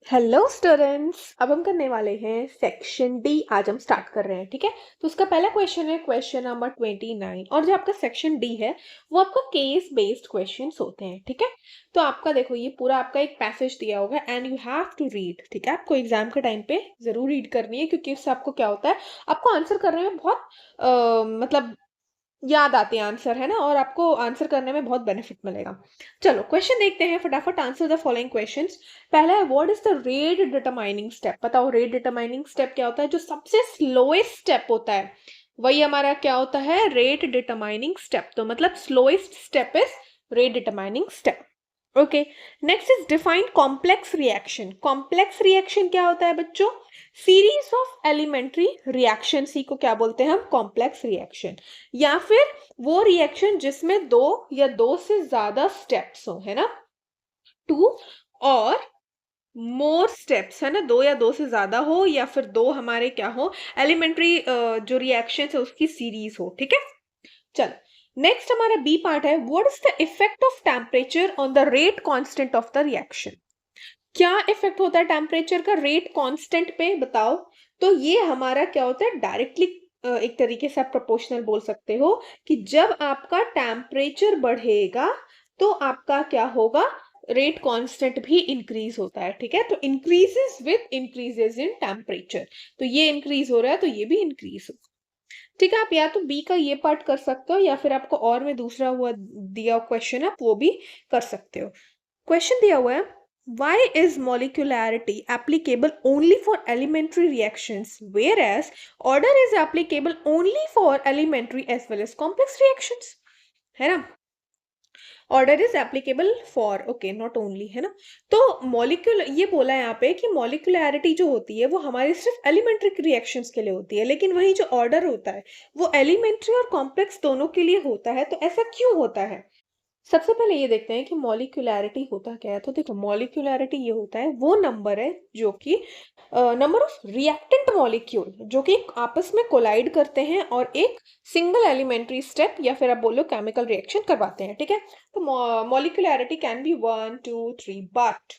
Hello students, अब हम करने वाले हैं सेक्शन डी। आज हम स्टार्ट कर रहे हैं, ठीक है। तो उसका पहला क्वेश्चन है क्वेश्चन नंबर 29। और जो आपका सेक्शन डी है वो आपका केस बेस्ड क्वेश्चंस होते हैं, ठीक है। तो आपका देखो, ये पूरा आपका एक पैसेज दिया होगा and you have to read, ठीक है। आपको एग्जाम के टाइम पे जरूर रीड करनी है, क्योंकि इससे आपको क्या होता है, आपको आंसर करने में बहुत मतलब याद आते हैं आंसर, है ना, और आपको आंसर करने में बहुत बेनिफिट मिलेगा। चलो क्वेश्चन देखते हैं फटाफट। Answer the following questions. पहला है, what is the rate determining step. बताओ रेट डिटरमाइनिंग स्टेप क्या होता है। जो सबसे स्लोएस्ट स्टेप होता है वही हमारा क्या होता है, रेट डिटरमाइनिंग स्टेप। तो मतलब slowest step is rate determining step. Okay, next is define complex reaction. Complex reaction क्या होता है बच्चों, सीरीज ऑफ एलिमेंट्री रिएक्शन ही को क्या बोलते हैं हम, कॉम्प्लेक्स रिएक्शन। या फिर वो रिएक्शन जिसमें दो या दो से ज्यादा स्टेप्स हो, है ना, टू और मोर स्टेप्स, है ना, दो या दो से ज्यादा हो, या फिर दो हमारे क्या हो, एलिमेंट्री जो रिएक्शन है उसकी सीरीज हो, ठीक है। चलो नेक्स्ट हमारा बी पार्ट है, what is the effect of temperature on the rate constant of the reaction. क्या इफेक्ट होता है टेम्परेचर का रेट कांस्टेंट पे, बताओ। तो ये हमारा क्या होता है, डायरेक्टली एक तरीके से आप प्रोपोर्शनल बोल सकते हो कि जब आपका टेम्परेचर बढ़ेगा तो आपका क्या होगा, रेट कांस्टेंट भी इंक्रीज होता है, ठीक है। तो increases with increases in temperature. तो ये इंक्रीज हो रहा है तो ये भी इंक्रीज हो, ठीक है। आप या तो बी का ये पार्ट कर सकते हो, या फिर आपको और में दूसरा हुआ दिया क्वेश्चन आप वो भी कर सकते हो। क्वेश्चन दिया हुआ है, why is molecularity applicable only for elementary reactions whereas order is applicable only for elementary as well as complex reactions, है ना। Order is applicable for, okay, not only, है ना। तो मॉलिक्यूल ये बोला है यहाँ पे कि मॉलिक्यूलैरिटी जो होती है वो हमारी सिर्फ एलिमेंट्री रिएक्शंस के लिए होती है, लेकिन वही जो ऑर्डर होता है वो एलिमेंट्री और कॉम्प्लेक्स दोनों के लिए होता है। तो ऐसा क्यों होता है, सबसे पहले ये देखते हैं कि मॉलिक्यूलैरिटी होता क्या है। तो देखो, मॉलिक्यूलैरिटी ये होता है, वो नंबर है जो कि नंबर ऑफ रिएक्टेंट मॉलिक्यूल जो कि आपस में कोलाइड करते हैं और एक सिंगल एलिमेंट्री स्टेप या फिर आप बोलो केमिकल रिएक्शन करवाते हैं, ठीक है। तो molecularity can be 1 2 3 but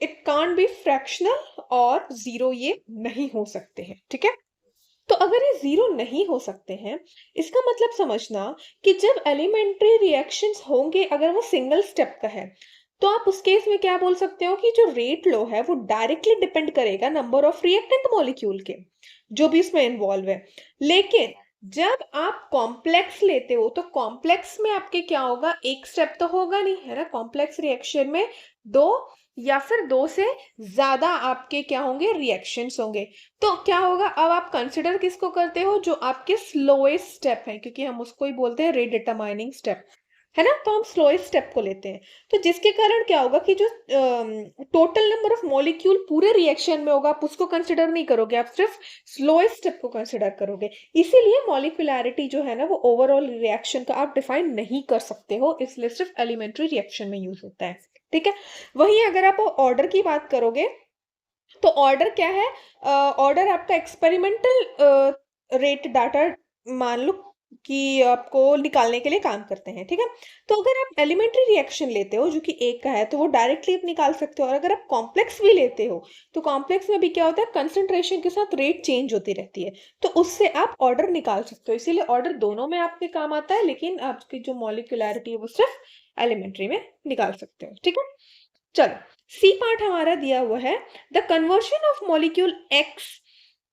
it can't be fractional or zero ये नहीं हो सकते हैं, ठीक है। तो अगर ये जीरो नहीं हो सकते हैं, इसका मतलब समझना कि जब एलिमेंट्री रिएक्शंस होंगे अगर वो सिंगल स्टेप का है, तो आप उस केस में क्या बोल सकते हो कि जो रेट लो है वो डायरेक्टली डिपेंड करेगा नंबर ऑफ रिएक्टेंट मॉलिक्यूल के जो भी इसमें इन्वॉल्व है। लेकिन जब आप कॉम्प्लेक्स लेते हो तो कॉम्प्लेक्स में आपके क्या होगा, एक स्टेप तो होगा नहीं, है ना। कॉम्प्लेक्स रिएक्शन में दो या फिर दो से ज्यादा आपके क्या होंगे, रिएक्शंस होंगे। तो क्या होगा, अब आप कंसिडर किसको करते हो, जो आपके स्लोएस्ट स्टेप है, क्योंकि हम उसको ही बोलते हैं रेट डिटरमाइनिंग स्टेप, है ना। तो हम स्लोएस्ट स्टेप को लेते हैं। तो जिसके कारण क्या होगा कि जो टोटल नंबर ऑफ मॉलिक्यूल पूरे रिएक्शन में होगा आप उसको कंसिडर नहीं करोगे, आप सिर्फ स्लोएस्ट स्टेप को कंसिडर करोगे। इसीलिए मॉलिक्यूलैरिटी जो है ना वो ओवरऑल रिएक्शन का आप डिफाइन नहीं कर सकते हो, इसलिए सिर्फ एलिमेंट्री रिएक्शन में यूज होता है, ठीक है। वहीं अगर आप ऑर्डर की बात करोगे तो ऑर्डर क्या है, ऑर्डर आपका एक्सपेरिमेंटल रेट डाटा मान लो कि आपको निकालने के लिए काम करते हैं, ठीक है। तो अगर आप एलिमेंट्री रिएक्शन लेते हो जो कि एक का है तो वो डायरेक्टली आप निकाल सकते हो, और अगर आप कॉम्प्लेक्स भी लेते हो तो कॉम्प्लेक्स में भी क्या होता है, कंसंट्रेशन के साथ रेट चेंज होती रहती है, तो उससे आप ऑर्डर निकाल सकते हो। इसीलिए ऑर्डर दोनों में आपके काम आता है, लेकिन आपकी जो मॉलिक्यूलैरिटी है वो सिर्फ एलिमेंट्री में निकाल सकते हो, ठीक है। चलो सी पार्ट हमारा दिया हुआ है, the conversion of molecule X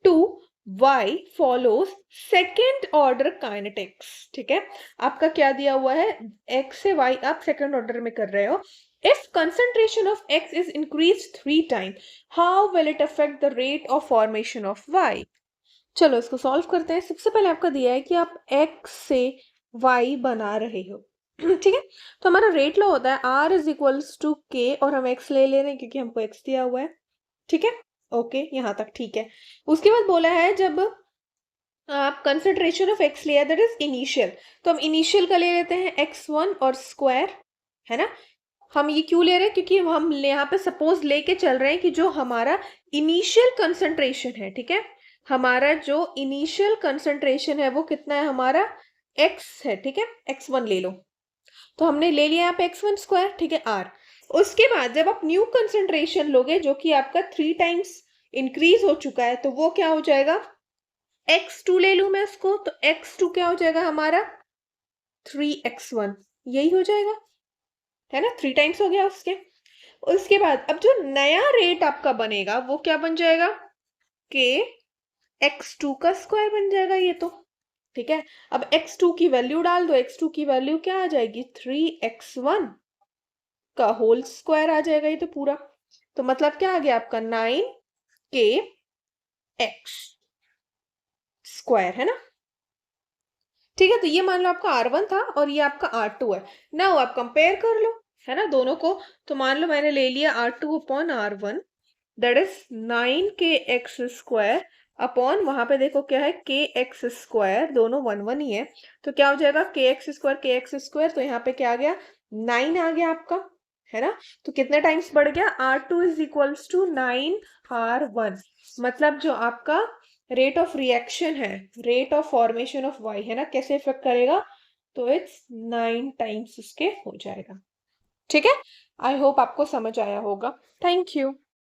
to Y follows second order kinetics, ठीक है। आपका क्या दिया हुआ है, एक्स से वाई आप सेकेंड ऑर्डर में कर रहे हो। If concentration of x is increased 3 times, how will it affect the rate of formation of y। चलो इसको सॉल्व करते हैं। सबसे पहले आपका दिया है कि आप x से y बना रहे हो, ठीक है। तो हमारा रेट लो होता है R इज इक्वल्स टू के, और हम x ले रहे हैं क्योंकि हमको x दिया हुआ है, ठीक है। ओके, यहां तक ठीक है। उसके बाद बोला है जब आप कंसंट्रेशन ऑफ x लिया दैट इज इनिशियल, तो हम इनिशियल का ले लेते हैं x1 और स्क्वायर, है ना। हम ये क्यों ले रहे हैं, क्योंकि हम यहाँ पे सपोज लेके चल रहे हैं कि जो हमारा इनिशियल कंसंट्रेशन है, ठीक है, हमारा जो इनिशियल कंसंट्रेशन है वो कितना है, हमारा x है, ठीक है। x1 ले लो, तो हमने ले लिया यहाँ पे x1 स्क्वायर, ठीक है, r। उसके बाद जब आप न्यू कंसंट्रेशन लोगे जो कि आपका 3 टाइम्स इंक्रीज हो चुका है, तो वो क्या हो जाएगा, x2 ले लू मैं उसको, तो x2 क्या हो जाएगा हमारा 3x1, यही हो जाएगा, है ना, 3 टाइम्स हो गया उसके। उसके बाद अब जो नया रेट आपका बनेगा वो क्या बन जाएगा, के x2 का स्क्वायर बन जाएगा ये तो, ठीक है। अब x2 की वैल्यू डाल दो, x2 की वैल्यू क्या आ जाएगी, 3x1 का होल स्क्वायर आ जाएगा ये तो पूरा। तो मतलब क्या आ गया आपका 9 के एक्स स्क्वायर, है ना। ठीक है, तो ये मान लो आपका R1 था और ये आपका R2 है। ना आप कंपेयर कर लो, है ना, दोनों को। तो मान लो मैंने ले लिया R2 upon R1, that is 9 के एक्स स्क्वायर अपॉन, वहां पे देखो क्या है, के एक्स स्क्वायर, दोनों 1 1 ही है। तो क्या हो जाएगा, के एक्स स्क्वायर, तो यहाँ पे क्या आ गया, 9 आ गया आपका, है ना। तो कितने टाइम्स बढ़ गया, R2 is equals to 9R1। मतलब जो आपका रेट ऑफ रिएक्शन है, rate of formation of Y, है ना, कैसे इफेक्ट करेगा, तो इट्स 9 टाइम्स उसके हो जाएगा। ठीक है, आई होप आपको समझ आया होगा। Thank you.